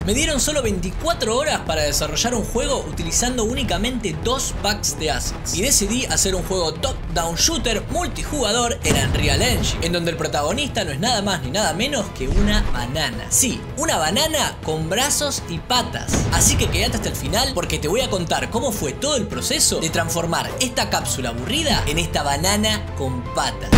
Me dieron solo 24 horas para desarrollar un juego utilizando únicamente 2 packs de assets. Y decidí hacer un juego top-down shooter multijugador en Unreal Engine, en donde el protagonista no es nada más ni nada menos que una banana. Sí, una banana con brazos y patas. Así que quédate hasta el final porque te voy a contar cómo fue todo el proceso de transformar esta cápsula aburrida en esta banana con patas.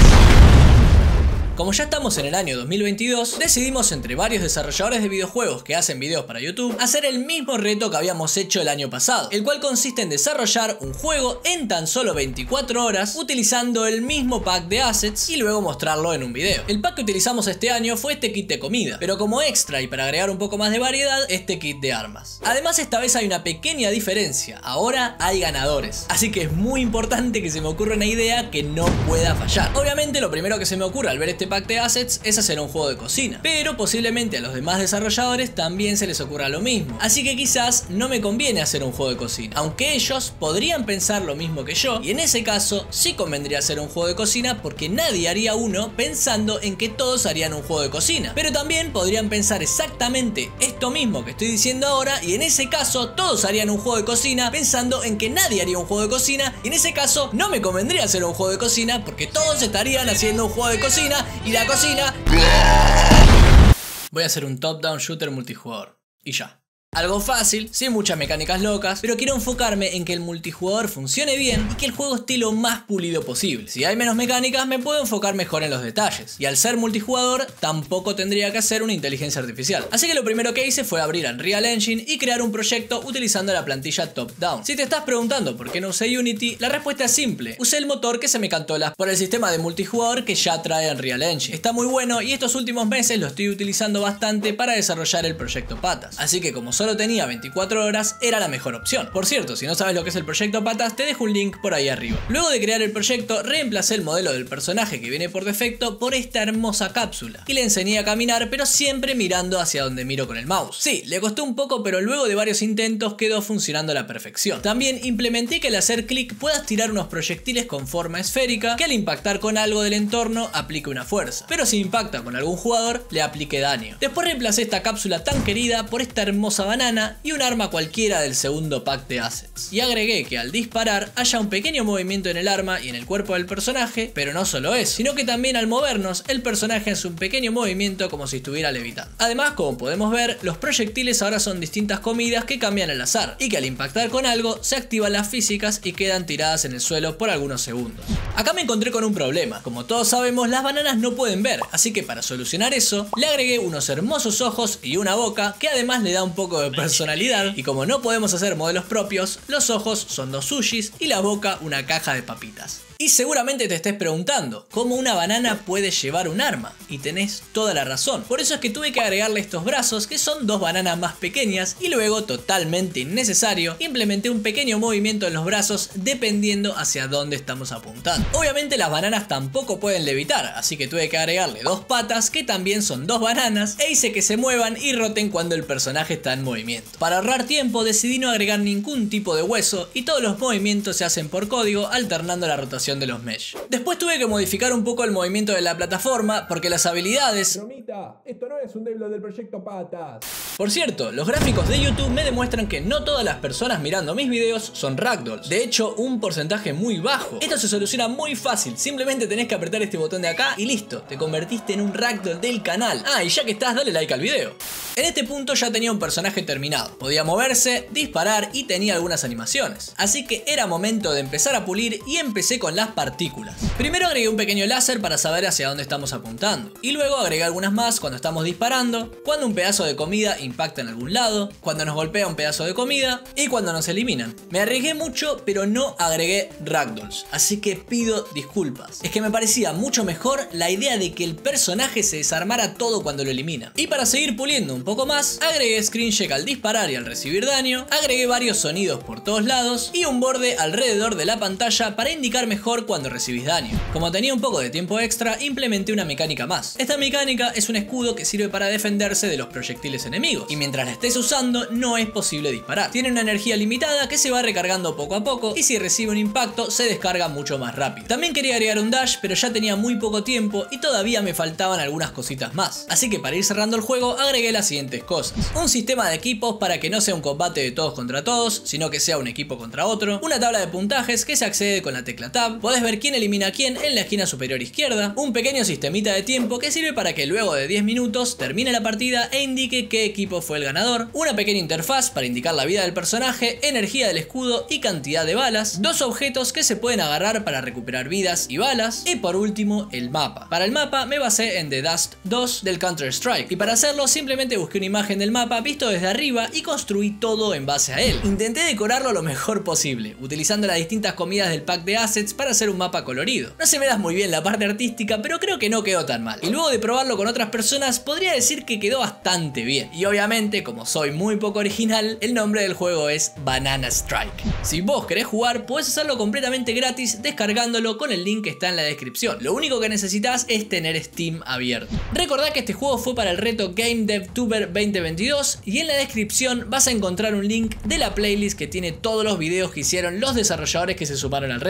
Como ya estamos en el año 2022, decidimos entre varios desarrolladores de videojuegos que hacen videos para YouTube hacer el mismo reto que habíamos hecho el año pasado, el cual consiste en desarrollar un juego en tan solo 24 horas utilizando el mismo pack de assets y luego mostrarlo en un video. El pack que utilizamos este año fue este kit de comida, pero como extra y para agregar un poco más de variedad, este kit de armas. Además, esta vez hay una pequeña diferencia, ahora hay ganadores, así que es muy importante que se me ocurra una idea que no pueda fallar. Obviamente lo primero que se me ocurre al ver este pack de assets es hacer un juego de cocina, pero posiblemente a los demás desarrolladores también se les ocurra lo mismo, así que quizás no me conviene hacer un juego de cocina, aunque ellos podrían pensar lo mismo que yo, y en ese caso sí convendría hacer un juego de cocina porque nadie haría uno pensando en que todos harían un juego de cocina, pero también podrían pensar exactamente esto mismo que estoy diciendo ahora, y en ese caso todos harían un juego de cocina pensando en que nadie haría un juego de cocina, y en ese caso no me convendría hacer un juego de cocina porque todos estarían haciendo un juego de cocina y la cocina. Voy a hacer un top-down shooter multijugador. Y ya. Algo fácil, sin muchas mecánicas locas, pero quiero enfocarme en que el multijugador funcione bien y que el juego esté lo más pulido posible. Si hay menos mecánicas, me puedo enfocar mejor en los detalles. Y al ser multijugador, tampoco tendría que hacer una inteligencia artificial. Así que lo primero que hice fue abrir Unreal Engine y crear un proyecto utilizando la plantilla top-down. Si te estás preguntando por qué no usé Unity, la respuesta es simple. Usé el motor que se me cantó por el sistema de multijugador que ya trae Unreal Engine. Está muy bueno y estos últimos meses lo estoy utilizando bastante para desarrollar el proyecto Patas. Así que como solo tenía 24 horas, era la mejor opción. Por cierto, si no sabes lo que es el proyecto Patas, te dejo un link por ahí arriba. Luego de crear el proyecto, reemplacé el modelo del personaje que viene por defecto por esta hermosa cápsula y le enseñé a caminar, pero siempre mirando hacia donde miro con el mouse. Sí, le costó un poco, pero luego de varios intentos quedó funcionando a la perfección. También implementé que al hacer clic puedas tirar unos proyectiles con forma esférica que al impactar con algo del entorno aplique una fuerza, pero si impacta con algún jugador le aplique daño. Después reemplacé esta cápsula tan querida por esta hermosa banana y un arma cualquiera del segundo pack de assets. Y agregué que al disparar haya un pequeño movimiento en el arma y en el cuerpo del personaje, pero no solo eso, sino que también al movernos el personaje hace un pequeño movimiento como si estuviera levitando. Además, como podemos ver, los proyectiles ahora son distintas comidas que cambian al azar y que al impactar con algo se activan las físicas y quedan tiradas en el suelo por algunos segundos. Acá me encontré con un problema. Como todos sabemos, las bananas no pueden ver, así que para solucionar eso le agregué unos hermosos ojos y una boca que además le da un poco de personalidad, y como no podemos hacer modelos propios, los ojos son 2 sushis y la boca una caja de papitas. Y seguramente te estés preguntando, ¿cómo una banana puede llevar un arma? Y tenés toda la razón. Por eso es que tuve que agregarle estos brazos, que son 2 bananas más pequeñas, y luego, totalmente innecesario, implementé un pequeño movimiento en los brazos dependiendo hacia dónde estamos apuntando. Obviamente las bananas tampoco pueden levitar, así que tuve que agregarle 2 patas, que también son 2 bananas, e hice que se muevan y roten cuando el personaje está en movimiento. Para ahorrar tiempo decidí no agregar ningún tipo de hueso y todos los movimientos se hacen por código alternando la rotación de los mesh. Después tuve que modificar un poco el movimiento de la plataforma porque las habilidades... Bromita, esto no es un deblo del proyecto Patas. Por cierto, los gráficos de YouTube me demuestran que no todas las personas mirando mis videos son ragdolls. De hecho, un porcentaje muy bajo. Esto se soluciona muy fácil. Simplemente tenés que apretar este botón de acá y listo. Te convertiste en un ragdoll del canal. Ah, y ya que estás, dale like al video. En este punto ya tenía un personaje terminado. Podía moverse, disparar y tenía algunas animaciones. Así que era momento de empezar a pulir y empecé con las partículas. Primero agregué un pequeño láser para saber hacia dónde estamos apuntando. Y luego agregué algunas más cuando estamos disparando, cuando un pedazo de comida impacta en algún lado, cuando nos golpea un pedazo de comida y cuando nos eliminan. Me arriesgué mucho, pero no agregué ragdolls. Así que pido disculpas. Es que me parecía mucho mejor la idea de que el personaje se desarmara todo cuando lo elimina. Y para seguir puliendo un poco más, agregué screen check al disparar y al recibir daño, agregué varios sonidos por todos lados y un borde alrededor de la pantalla para indicar mejor cuando recibís daño. Como tenía un poco de tiempo extra, implementé una mecánica más. Esta mecánica es un escudo que sirve para defenderse de los proyectiles enemigos y mientras la estés usando no es posible disparar. Tiene una energía limitada que se va recargando poco a poco y si recibe un impacto se descarga mucho más rápido. También quería agregar un dash, pero ya tenía muy poco tiempo y todavía me faltaban algunas cositas más. Así que para ir cerrando el juego agregué la siguiente siguientes cosas: un sistema de equipos para que no sea un combate de todos contra todos, sino que sea un equipo contra otro, una tabla de puntajes que se accede con la tecla Tab, podés ver quién elimina a quién en la esquina superior izquierda, un pequeño sistemita de tiempo que sirve para que luego de 10 minutos termine la partida e indique qué equipo fue el ganador, una pequeña interfaz para indicar la vida del personaje, energía del escudo y cantidad de balas, dos objetos que se pueden agarrar para recuperar vidas y balas, y por último el mapa. Para el mapa me basé en The Dust 2 del Counter-Strike, y para hacerlo simplemente busqué una imagen del mapa visto desde arriba y construí todo en base a él. Intenté decorarlo lo mejor posible, utilizando las distintas comidas del pack de assets para hacer un mapa colorido. No se me da muy bien la parte artística, pero creo que no quedó tan mal. Y luego de probarlo con otras personas, podría decir que quedó bastante bien. Y obviamente, como soy muy poco original, el nombre del juego es Banana Strike. Si vos querés jugar, podés hacerlo completamente gratis descargándolo con el link que está en la descripción. Lo único que necesitas es tener Steam abierto. Recordá que este juego fue para el reto Game DevTuber 2022 y en la descripción vas a encontrar un link de la playlist que tiene todos los videos que hicieron los desarrolladores que se sumaron al reto.